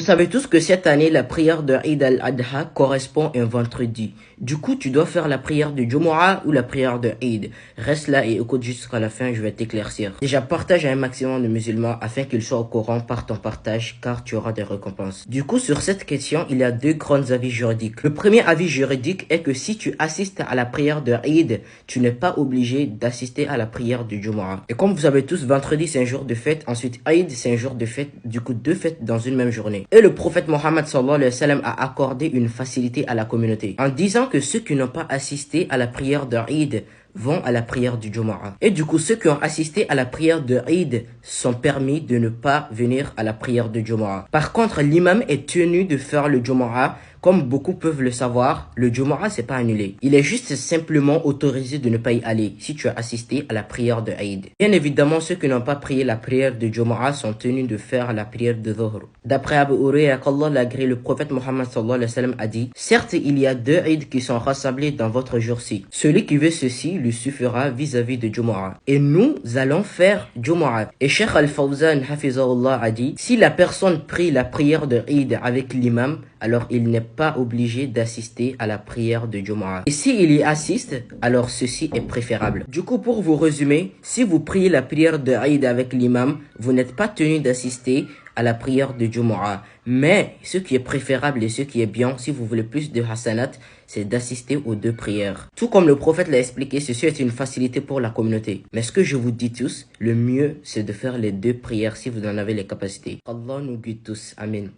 Vous savez tous que cette année, la prière de Eid al-Adha correspond à un vendredi. Du coup, tu dois faire la prière de Jumu'ah ou la prière de Eid. Reste là et écoute jusqu'à la fin, je vais t'éclaircir. Déjà, partage à un maximum de musulmans afin qu'ils soient au courant par ton partage, car tu auras des récompenses. Du coup, sur cette question, il y a deux grands avis juridiques. Le premier avis juridique est que si tu assistes à la prière de Eid, tu n'es pas obligé d'assister à la prière de Jumu'ah. Et comme vous savez tous, vendredi c'est un jour de fête, ensuite Eid c'est un jour de fête, du coup deux fêtes dans une même journée. Et le prophète Mohammed sallallahu alayhi wa sallam a accordé une facilité à la communauté en disant que ceux qui n'ont pas assisté à la prière de Eid vont à la prière du Jumu'ah. Et du coup, ceux qui ont assisté à la prière de Eid sont permis de ne pas venir à la prière de Jumu'ah. Par contre, l'imam est tenu de faire le Jumu'ah. Comme beaucoup peuvent le savoir, le Jumu'ah c'est pas annulé. Il est juste simplement autorisé de ne pas y aller si tu as assisté à la prière de Eid. Bien évidemment, ceux qui n'ont pas prié la prière de Jumu'ah sont tenus de faire la prière de Dhuhr. D'après Abu Hurayra, qu'Allah l'agrée, le prophète Mohammed sallallahu alayhi wa sallam a dit: certes, il y a deux Eid qui sont rassemblés dans votre jour-ci. Celui qui veut ceci lui suffira vis-à-vis de Jumu'ah. Et nous allons faire Jumu'ah. Et Cheikh Al-Fawzan Hafizahullah a dit: si la personne prie la prière de Eid avec l'imam, alors il n'est pas obligé d'assister à la prière de Jumu'ah. Et s'il y assiste, alors ceci est préférable. Du coup, pour vous résumer, si vous priez la prière de Eid avec l'imam, vous n'êtes pas tenu d'assister à la prière de Jumu'ah. Mais ce qui est préférable et ce qui est bien, si vous voulez plus de hasanat, c'est d'assister aux deux prières. Tout comme le prophète l'a expliqué, ceci est une facilité pour la communauté. Mais ce que je vous dis tous, le mieux c'est de faire les deux prières si vous en avez les capacités. Allah nous guide tous. Amen.